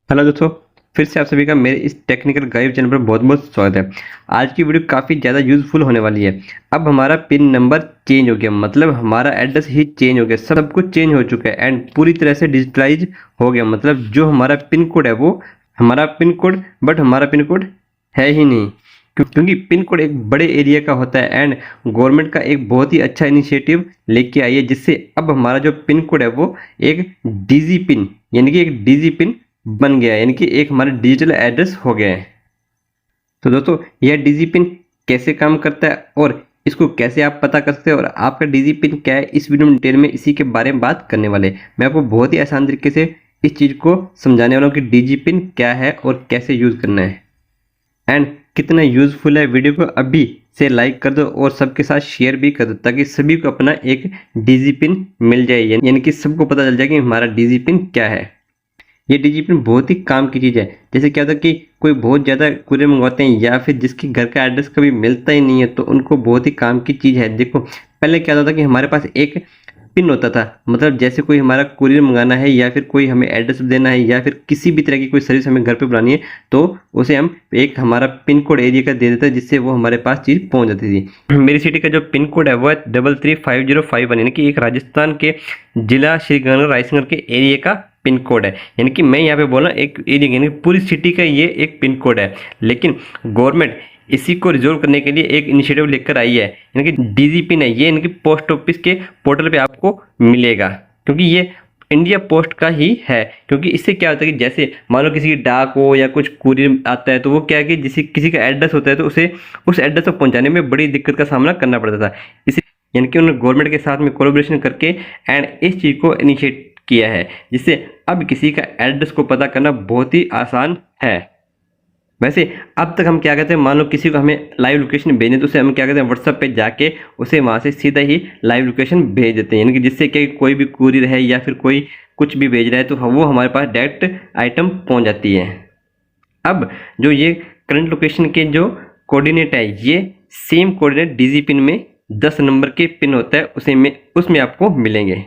Hello दोस्तों, फिर से आप सभी का मेरे इस टेक्निकल गाइड चैनल पर बहुत बहुत स्वागत है। आज की वीडियो काफ़ी ज़्यादा यूजफुल होने वाली है। अब हमारा पिन नंबर चेंज हो गया, मतलब हमारा एड्रेस ही चेंज हो गया, सब कुछ चेंज हो चुका है एंड पूरी तरह से डिजिटलाइज हो गया। मतलब जो हमारा पिन कोड है वो हमारा पिन कोड, बट हमारा पिन कोड है ही नहीं, क्योंकि पिन कोड एक बड़े एरिया का होता है एंड गवर्नमेंट का एक बहुत ही अच्छा इनिशिएटिव लेके आई है, जिससे अब हमारा जो पिन कोड है वो एक डीजी पिन यानी कि एक डीजी पिन बन गया है, यानी कि एक हमारा डिजिटल एड्रेस हो गया है। तो दोस्तों, यह डीजी पिन कैसे काम करता है और इसको कैसे आप पता कर सकते हैं और आपका डीजी पिन क्या है, इस वीडियो में डिटेल में इसी के बारे में बात करने वाले। मैं आपको बहुत ही आसान तरीके से इस चीज़ को समझाने वाला हूँ कि डीजी पिन क्या है और कैसे यूज़ करना है एंड कितना यूजफुल है। वीडियो को अभी से लाइक कर दो और सबके साथ शेयर भी कर दो, ताकि सभी को अपना एक डीजी पिन मिल जाए, यानी कि सबको पता चल जाए कि हमारा डीजी पिन क्या है। ये डीजी पिन बहुत ही काम की चीज़ है। जैसे क्या होता है कि कोई बहुत ज़्यादा कुरियर मंगवाते हैं या फिर जिसके घर का एड्रेस कभी मिलता ही नहीं है, तो उनको बहुत ही काम की चीज़ है। देखो, पहले क्या होता था कि हमारे पास एक पिन होता था, मतलब जैसे कोई हमारा कुरियर मंगाना है या फिर कोई हमें एड्रेस देना है या फिर किसी भी तरह की कोई सर्विस हमें घर पे बुलानी है, तो उसे हम एक हमारा पिन कोड एरिया का दे देते हैं, जिससे वो हमारे पास चीज़ पहुंच जाती थी। मेरी सिटी का जो पिन कोड है वो है 335051, यानी कि एक राजस्थान के जिला श्रीगंगानगर रायसिंगर के एरिया का पिन कोड है। यानी कि मैं यहाँ पे बोला एक एरिया, यानी पूरी सिटी का ये एक पिन कोड है। लेकिन गवर्नमेंट इसी को रिजोल्व करने के लिए एक इनिशिएटिव लेकर आई है, यानी कि डीजी पिन है ये, यानी कि पोस्ट ऑफिस के पोर्टल पे आपको मिलेगा, क्योंकि ये इंडिया पोस्ट का ही है। क्योंकि इससे क्या होता है कि जैसे मान लो किसी की डाक हो या कुछ कुरियर आता है, तो वो क्या है कि किसी का एड्रेस होता है तो उसे उस एड्रेस तक पहुंचाने में बड़ी दिक्कत का सामना करना पड़ता था। इसी यानी कि उन्होंने गवर्नमेंट के साथ में कोलैबोरेशन करके एंड इस चीज़ को इनिशिएट किया है, जिससे अब किसी का एड्रेस को पता करना बहुत ही आसान है। वैसे अब तक हम क्या कहते हैं, मान लो किसी को हमें लाइव लोकेशन भेजनी, तो उसे हम क्या कहते हैं, व्हाट्सएप पे जाके उसे वहाँ से सीधा ही लाइव लोकेशन भेज देते हैं, यानी कि जिससे कि कोई भी कुरियर है या फिर कोई कुछ भी भेज रहा है तो वो हमारे पास डायरेक्ट आइटम पहुँच जाती है। अब जो ये करंट लोकेशन के जो कोऑर्डिनेट है, ये सेम कोऑर्डिनेट डीजी पिन में 10 नंबर के पिन होता है, उसमें आपको मिलेंगे।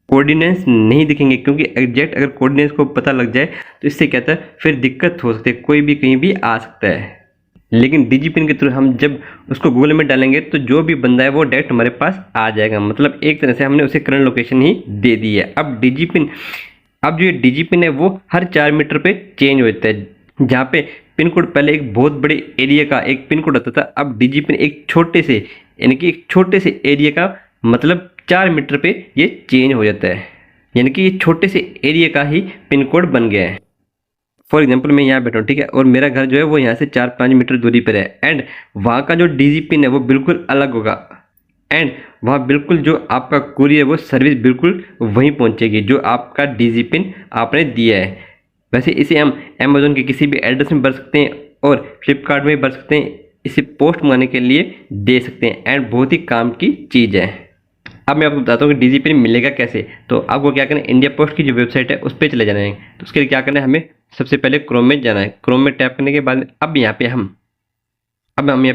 कोऑर्डिनेट्स नहीं दिखेंगे, क्योंकि एग्जैक्ट अगर कोऑर्डिनेट्स को पता लग जाए तो इससे क्या है, फिर दिक्कत हो सकती है, कोई भी कहीं भी आ सकता है। लेकिन डीजी पिन के थ्रू हम जब उसको गूगल में डालेंगे तो जो भी बंदा है वो डायरेक्ट हमारे पास आ जाएगा, मतलब एक तरह से हमने उसे करंट लोकेशन ही दे दी है। अब जो ये डीजी पिन है वो हर 4 मीटर पे चेंज होता है। जहाँ पे पिन कोड पहले एक बहुत बड़े एरिया का एक पिन कोड होता था, अब डीजी पिन एक छोटे से, यानी कि एक छोटे से एरिया का, मतलब 4 मीटर पे ये चेंज हो जाता है, यानी कि ये छोटे से एरिया का ही पिन कोड बन गया है। फॉर एग्जाम्पल मैं यहाँ बैठा हूँ, ठीक है, और मेरा घर जो है वो यहाँ से 4-5 मीटर दूरी पर है एंड वहाँ का जो डीजी पिन है वो बिल्कुल अलग होगा एंड वहाँ बिल्कुल जो आपका कुरियर है वो सर्विस बिल्कुल वहीं पहुँचेगी जो आपका डीजी पिन आपने दिया है। वैसे इसे हम अमेजोन के किसी भी एड्रेस में भर सकते हैं और फ्लिपकार्ट में भर सकते हैं, इसे पोस्ट मंगाने के लिए दे सकते हैं एंड बहुत ही काम की चीज़ है। अब मैं आपको बताता हूँ कि डीजी पिन मिलेगा कैसे। तो आपको क्या करना है, इंडिया पोस्ट की जो वेबसाइट है उस पर चले जाना है। तो उसके लिए क्या करना है, हमें सबसे पहले क्रोम में जाना है। क्रोम में टैप करने के बाद अब हम यहाँ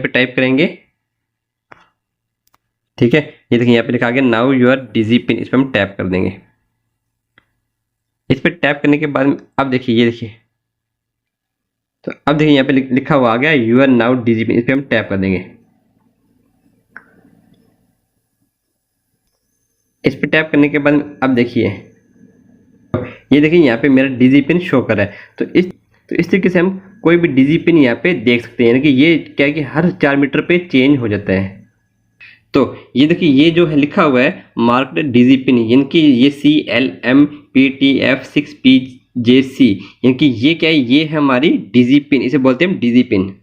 पे टाइप करेंगे, ठीक है। ये देखिए यहाँ पे लिखा गया नाउ यूर डीजी पिन, इस पर हम टैप कर देंगे। इस पर टैप करने के बाद अब देखिए, ये देखिए, तो अब देखिए यहाँ पे लिखा हुआ आ गया यूर नाउ डीजी पिन, इस पर हम टैप कर देंगे। इस पर टैप करने के बाद अब देखिए, ये देखिए यहाँ पे मेरा डीजी पिन शो कर रहा है। तो इस तरीके से हम कोई भी डीजी पिन यहाँ पे देख सकते हैं, यानी कि ये क्या है कि हर 4 मीटर पे चेंज हो जाता है। तो ये देखिए, ये जो है लिखा हुआ है मार्क्ड डीजी पिन, यानी कि ये CLMPTF6PJC, यानी कि ये क्या है, ये है हमारी डीजी पिन, इसे बोलते हैं डीजी पिन।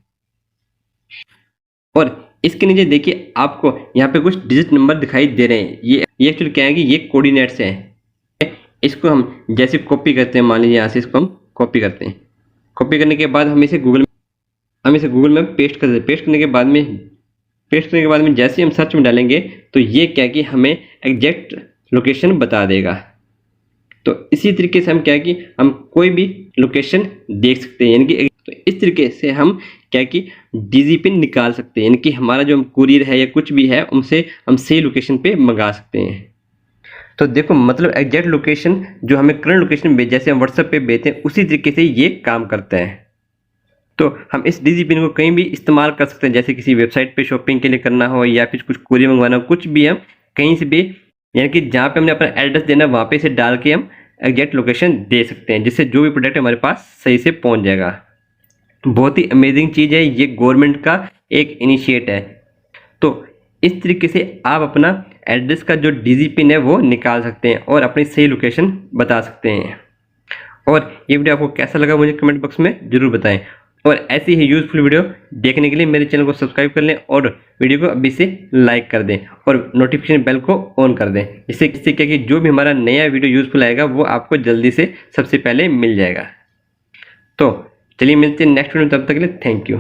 और इसके नीचे देखिए आपको यहाँ पे कुछ डिजिट नंबर दिखाई दे रहे हैं। ये एक्चुअली क्या है कि ये कोऑर्डिनेट्स हैं। इसको हम जैसे कॉपी करते हैं, मान लीजिए यहाँ से इसको हम कॉपी करते हैं। कॉपी करने के बाद हम इसे गूगल में पेस्ट कर देते हैं। पेस्ट करने के बाद में जैसे हम सर्च में डालेंगे तो ये क्या है कि हमें एग्जैक्ट लोकेशन बता देगा। तो इसी तरीके से हम क्या है कि हम कोई भी लोकेशन देख सकते हैं, यानी कि तो इस तरीके से हम क्या है कि डीजी पिन निकाल सकते हैं, यानी कि हमारा जो कुरियर है या कुछ भी है उनसे हम सही लोकेशन पे मंगा सकते हैं। तो देखो मतलब एग्जैक्ट लोकेशन जो हमें करंट लोकेशन जैसे हम व्हाट्सएप पे भेजते हैं उसी तरीके से ये काम करता है। तो हम इस डिजी पिन को कहीं भी इस्तेमाल कर सकते हैं, जैसे किसी वेबसाइट पे शॉपिंग के लिए करना हो या फिर कुछ कुरियर मंगवाना हो, कुछ भी हम कहीं से भी, यानी कि जहाँ पे हमने अपना एड्रेस देना वहाँ पे से डाल के हम एग्जैक्ट लोकेशन दे सकते हैं, जिससे जो भी प्रोडक्ट हमारे पास सही से पहुँच जाएगा। बहुत ही अमेजिंग चीज़ है, ये गवर्नमेंट का एक इनिशिएट है। तो इस तरीके से आप अपना एड्रेस का जो डिजी पिन है वो निकाल सकते हैं और अपनी सही लोकेशन बता सकते हैं। और ये वीडियो आपको कैसा लगा मुझे कमेंट बॉक्स में जरूर बताएं। और ऐसी ही यूजफुल वीडियो देखने के लिए मेरे चैनल को सब्सक्राइब कर लें और वीडियो को अभी से लाइक कर दें और नोटिफिकेशन बेल को ऑन कर दें, जिससे क्या कि जो भी हमारा नया वीडियो यूजफुल आएगा वो आपको जल्दी से सबसे पहले मिल जाएगा। तो चलिए मिलते हैं नेक्स्ट वीडियो में, तब तक के लिए थैंक यू।